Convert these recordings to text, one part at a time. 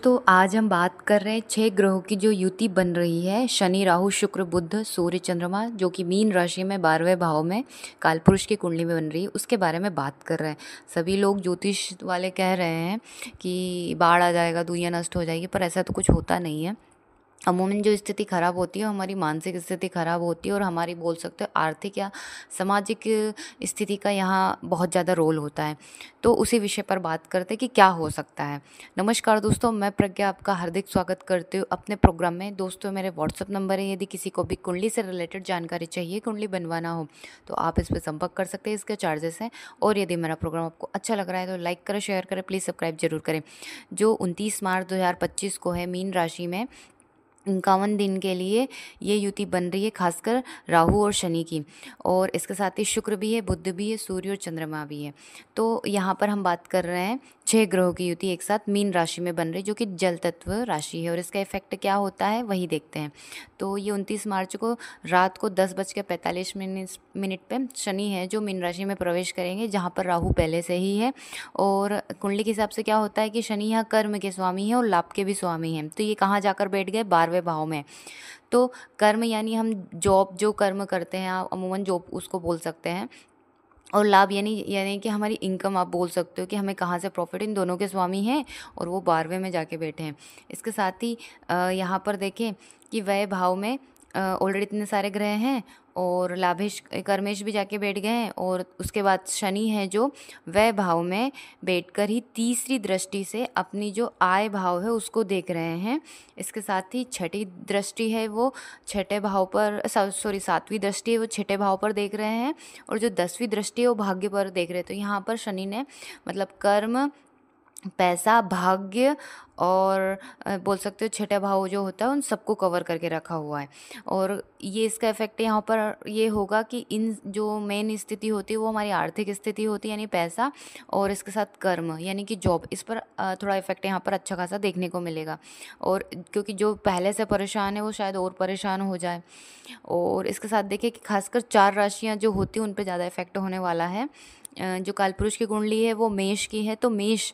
तो आज हम बात कर रहे हैं 6 ग्रहों की जो युति बन रही है, शनि राहु शुक्र बुध सूर्य चंद्रमा, जो कि मीन राशि में 12वें भाव में कालपुरुष की कुंडली में बन रही है, उसके बारे में बात कर रहे हैं। सभी लोग ज्योतिष वाले कह रहे हैं कि बाढ़ आ जाएगा, दुनिया नष्ट हो जाएगी, पर ऐसा तो कुछ होता नहीं है। अमूमन जो स्थिति खराब होती है, हमारी मानसिक स्थिति खराब होती है और हमारी बोल सकते हो आर्थिक या सामाजिक स्थिति का यहाँ बहुत ज़्यादा रोल होता है। तो उसी विषय पर बात करते हैं कि क्या हो सकता है। नमस्कार दोस्तों, मैं प्रज्ञा आपका हार्दिक स्वागत करती हूँ अपने प्रोग्राम में। दोस्तों, मेरे व्हाट्सअप नंबर है, यदि किसी को भी कुंडली से रिलेटेड जानकारी चाहिए, कुंडली बनवाना हो, तो आप इस पर संपर्क कर सकते हैं। इसके चार्जेस हैं। और यदि मेरा प्रोग्राम आपको अच्छा लग रहा है तो लाइक करें, शेयर करें, प्लीज़ सब्सक्राइब जरूर करें। जो 29 मार्च 2025 को है, मीन राशि में 51 दिन के लिए ये युति बन रही है, खासकर राहु और शनि की। और इसके साथ ही शुक्र भी है, बुध भी है, सूर्य और चंद्रमा भी है। तो यहाँ पर हम बात कर रहे हैं 6 ग्रहों की युति एक साथ मीन राशि में बन रही है, जो कि जल तत्व राशि है। और इसका इफेक्ट क्या होता है वही देखते हैं। तो ये 29 मार्च को रात को 10:45 पे शनि है जो मीन राशि में प्रवेश करेंगे, जहाँ पर राहु पहले से ही है। और कुंडली के हिसाब से क्या होता है कि शनि यहाँ कर्म के स्वामी है और लाभ के भी स्वामी हैं। तो ये कहाँ जाकर बैठ गए? 12वें भाव में। तो कर्म यानी हम जॉब जो कर्म करते हैं, आप अमूमन जॉब उसको बोल सकते हैं। और लाभ यानी यानी कि हमारी इनकम आप बोल सकते हो कि हमें कहाँ से प्रॉफिट, इन दोनों के स्वामी हैं और वो 12वें में जाके बैठे हैं। इसके साथ ही यहाँ पर देखें कि वह भाव में ऑलरेडी इतने सारे ग्रह हैं और लाभेश कर्मेश भी जाके बैठ गए हैं। और उसके बाद शनि है जो वह भाव में बैठकर ही तीसरी दृष्टि से अपनी जो आय भाव है उसको देख रहे हैं। इसके साथ ही छठी दृष्टि है वो छठे भाव पर, सॉरी 7वीं दृष्टि है वो छठे भाव पर देख रहे हैं। और जो 10वीं दृष्टि है वो भाग्य पर देख रहे हैं। तो यहाँ पर शनि ने मतलब कर्म, पैसा, भाग्य और बोल सकते हो छठे भाव जो होता है उन सबको कवर करके रखा हुआ है। और ये इसका इफेक्ट यहाँ पर ये होगा कि इन जो मेन स्थिति होती है वो हमारी आर्थिक स्थिति होती है, यानी पैसा, और इसके साथ कर्म यानी कि जॉब, इस पर थोड़ा इफेक्ट यहाँ पर अच्छा खासा देखने को मिलेगा। और क्योंकि जो पहले से परेशान है वो शायद और परेशान हो जाए। और इसके साथ देखिए कि खासकर 4 राशियाँ जो होती हैं उन पर ज़्यादा इफेक्ट होने वाला है। जो कालपुरुष की कुंडली है वो मेष की है, तो मेष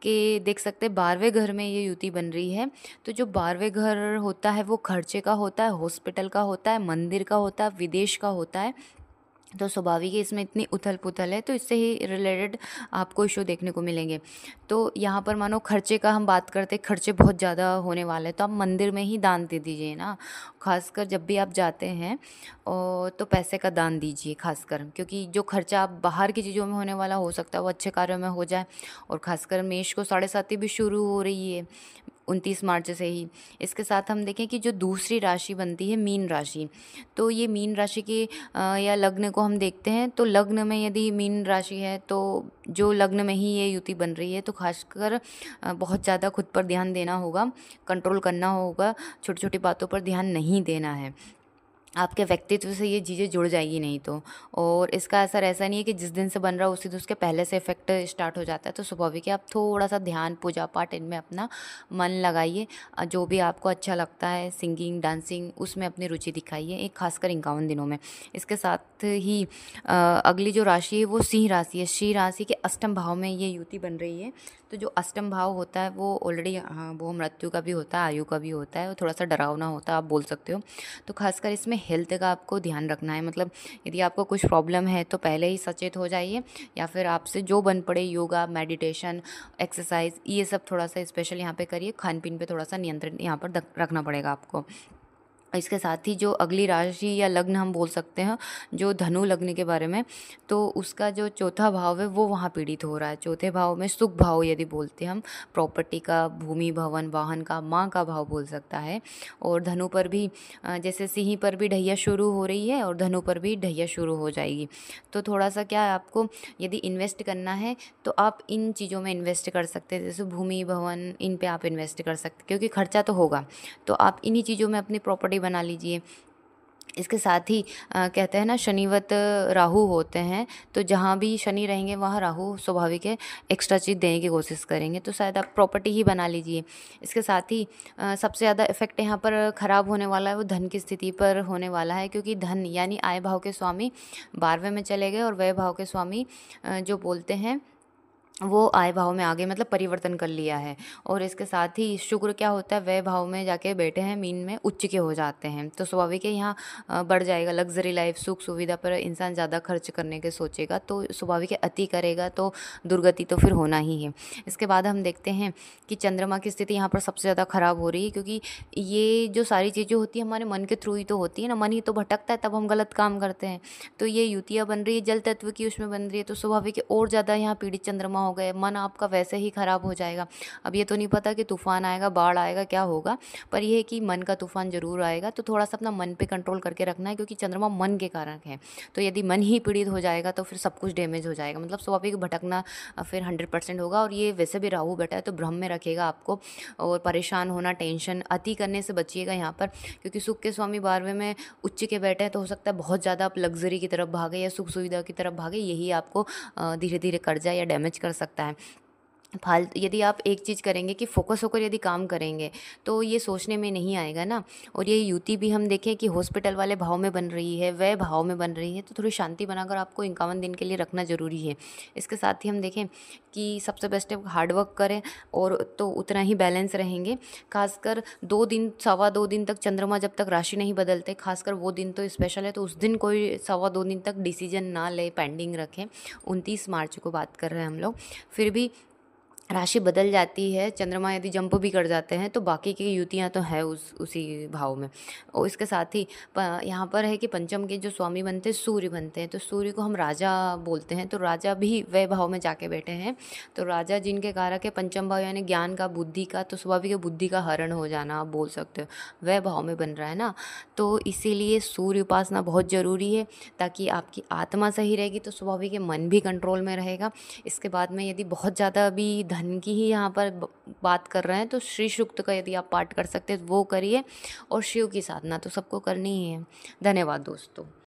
के देख सकते हैं 12वें घर में ये युति बन रही है। तो जो 12वें घर होता है वो खर्चे का होता है, हॉस्पिटल का होता है, मंदिर का होता है, विदेश का होता है। तो स्वाभाविक है इसमें इतनी उथल पुथल है, तो इससे ही रिलेटेड आपको इशू देखने को मिलेंगे। तो यहाँ पर मानो खर्चे का हम बात करते हैं, खर्चे बहुत ज़्यादा होने वाले हैं, तो आप मंदिर में ही दान दे दीजिए ना। खासकर जब भी आप जाते हैं तो पैसे का दान दीजिए खासकर, क्योंकि जो खर्चा आप बाहर की चीज़ों में होने वाला हो सकता है वो अच्छे कार्यों में हो जाए। और खासकर मेष को 7.5 भी शुरू हो रही है 29 मार्च से ही। इसके साथ हम देखें कि जो दूसरी राशि बनती है मीन राशि, तो ये मीन राशि के या लग्न को हम देखते हैं। तो लग्न में यदि मीन राशि है तो जो लग्न में ही ये युति बन रही है, तो खासकर बहुत ज़्यादा खुद पर ध्यान देना होगा, कंट्रोल करना होगा, छोटी छोटी बातों पर ध्यान नहीं देना है। आपके व्यक्तित्व से ये चीज़ें जुड़ जाएगी नहीं तो। और इसका असर ऐसा नहीं है कि जिस दिन से बन रहा है उसी दिन उसके पहले से इफेक्ट स्टार्ट हो जाता है। तो स्वाभाविक है आप थोड़ा सा ध्यान, पूजा पाठ इनमें अपना मन लगाइए। जो भी आपको अच्छा लगता है, सिंगिंग, डांसिंग, उसमें अपनी रुचि दिखाइए, एक खासकर 51 दिनों में। इसके साथ ही अगली जो राशि है वो सिंह राशि है। सिंह राशि के अष्टम भाव में ये युति बन रही है। तो जो अष्टम भाव होता है वो ऑलरेडी, हाँ, वो मृत्यु का भी होता है, आयु का भी होता है, वो थोड़ा सा डरावना होता है आप बोल सकते हो। तो खासकर इसमें हेल्थ का आपको ध्यान रखना है। मतलब यदि आपको कुछ प्रॉब्लम है तो पहले ही सचेत हो जाइए, या फिर आपसे जो बन पड़े, योगा, मेडिटेशन, एक्सरसाइज, ये सब थोड़ा सा स्पेशल यहाँ पे करिए। खान पीन पे थोड़ा सा नियंत्रण यहाँ पर रखना पड़ेगा आपको। इसके साथ ही जो अगली राशि या लग्न हम बोल सकते हैं, जो धनु लग्न के बारे में, तो उसका जो चौथा भाव है वो वहाँ पीड़ित हो रहा है। चौथे भाव में सुख भाव यदि बोलते हैं हम, प्रॉपर्टी का, भूमि, भवन, वाहन का, माँ का भाव बोल सकता है। और धनु पर भी जैसे सिंह पर भी ढैया शुरू हो रही है और धनु पर भी ढैया शुरू हो जाएगी। तो थोड़ा सा क्या है, आपको यदि इन्वेस्ट करना है तो आप इन चीज़ों में इन्वेस्ट कर सकते हैं, जैसे भूमि, भवन, इन पे आप इन्वेस्ट कर सकते हैं, क्योंकि खर्चा तो होगा। तो आप इन्हीं चीज़ों में अपनी प्रॉपर्टी बना लीजिए। इसके साथ ही कहते हैं ना, शनिवत राहु होते हैं, तो जहाँ भी शनि रहेंगे वहाँ राहु स्वाभाविक है एक्स्ट्रा चीज़ देने की कोशिश करेंगे। तो शायद आप प्रॉपर्टी ही बना लीजिए। इसके साथ ही सबसे ज़्यादा इफेक्ट यहाँ पर ख़राब होने वाला है वो धन की स्थिति पर होने वाला है, क्योंकि धन यानी आय भाव के स्वामी 12वें में चले गए और व्यय भाव के स्वामी जो बोलते हैं वो आय भाव में आगे मतलब परिवर्तन कर लिया है। और इसके साथ ही शुक्र क्या होता है, व्यय भाव में जाके बैठे हैं, मीन में उच्च के हो जाते हैं, तो स्वाभाविक है यहाँ बढ़ जाएगा लग्जरी लाइफ, सुख सुविधा पर इंसान ज़्यादा खर्च करने के सोचेगा, तो स्वाभाविक है अति करेगा तो दुर्गति तो फिर होना ही है। इसके बाद हम देखते हैं कि चंद्रमा की स्थिति यहाँ पर सबसे ज़्यादा खराब हो रही है, क्योंकि ये जो सारी चीज़ें होती है हमारे मन के थ्रू ही तो होती है ना, मन ही तो भटकता है, तब हम गलत काम करते हैं। तो ये युतियाँ बन रही है जल तत्व की, उसमें बन रही है, तो स्वाभाविक है और ज़्यादा यहाँ पीड़ित चंद्रमा हो गए, मन आपका वैसे ही खराब हो जाएगा। अब ये तो नहीं पता कि तूफान आएगा, बाढ़ आएगा, क्या होगा, पर यह है कि मन का तूफान जरूर आएगा, तो थोड़ा सा अपना मन पे कंट्रोल करके रखना है, क्योंकि चंद्रमा मन के कारक है। तो यदि मन ही पीड़ित हो जाएगा तो फिर सब कुछ डैमेज हो जाएगा, मतलब स्वाभाविक भटकना फिर 100% होगा। और ये वैसे भी राहु बैठा है तो भ्रम में रखेगा आपको, और परेशान होना, टेंशन, अति करने से बचिएगा यहाँ पर, क्योंकि सुख के स्वामी 12वें में उच्च के बैठे हैं, तो हो सकता है बहुत ज़्यादा आप लग्जरी की तरफ भागे या सुख सुविधा की तरफ भागे, यही आपको धीरे धीरे कर जाए या डैमेज कर सकता है। यदि आप एक चीज़ करेंगे कि फोकस होकर यदि काम करेंगे तो ये सोचने में नहीं आएगा ना। और ये युति भी हम देखें कि हॉस्पिटल वाले भाव में बन रही है, वह भाव में बन रही है, तो थोड़ी शांति बनाकर आपको 51 दिन के लिए रखना ज़रूरी है। इसके साथ ही हम देखें कि सबसे बेस्ट है हार्डवर्क करें, और तो उतना ही बैलेंस रहेंगे। खासकर 2 दिन, सवा 2 दिन तक चंद्रमा जब तक राशि नहीं बदलते, खासकर वो दिन तो स्पेशल है, तो उस दिन कोई सवा 2 दिन तक डिसीजन ना ले, पेंडिंग रखें। 29 मार्च को बात कर रहे हैं हम लोग। फिर भी राशि बदल जाती है, चंद्रमा यदि जंप भी कर जाते हैं, तो बाकी की युतियाँ तो है उसी भाव में। और इसके साथ ही यहाँ पर है कि पंचम के जो स्वामी बनते हैं सूर्य बनते हैं, तो सूर्य को हम राजा बोलते हैं, तो राजा भी वह भाव में जाके बैठे हैं। तो राजा जिनके कारक है पंचम भाव, यानी ज्ञान का, बुद्धि का, तो स्वाभाविक है बुद्धि का हरण हो जाना आप बोल सकते हो, वह भाव में बन रहा है ना। तो इसीलिए सूर्य उपासना बहुत ज़रूरी है, ताकि आपकी आत्मा सही रहेगी तो स्वाभाविक है मन भी कंट्रोल में रहेगा। इसके बाद में यदि बहुत ज़्यादा अभी धन की ही यहाँ पर बात कर रहे हैं, तो श्री सूक्त का यदि आप पाठ कर सकते हैं तो वो करिए, और शिव की साधना तो सबको करनी ही है। धन्यवाद दोस्तों।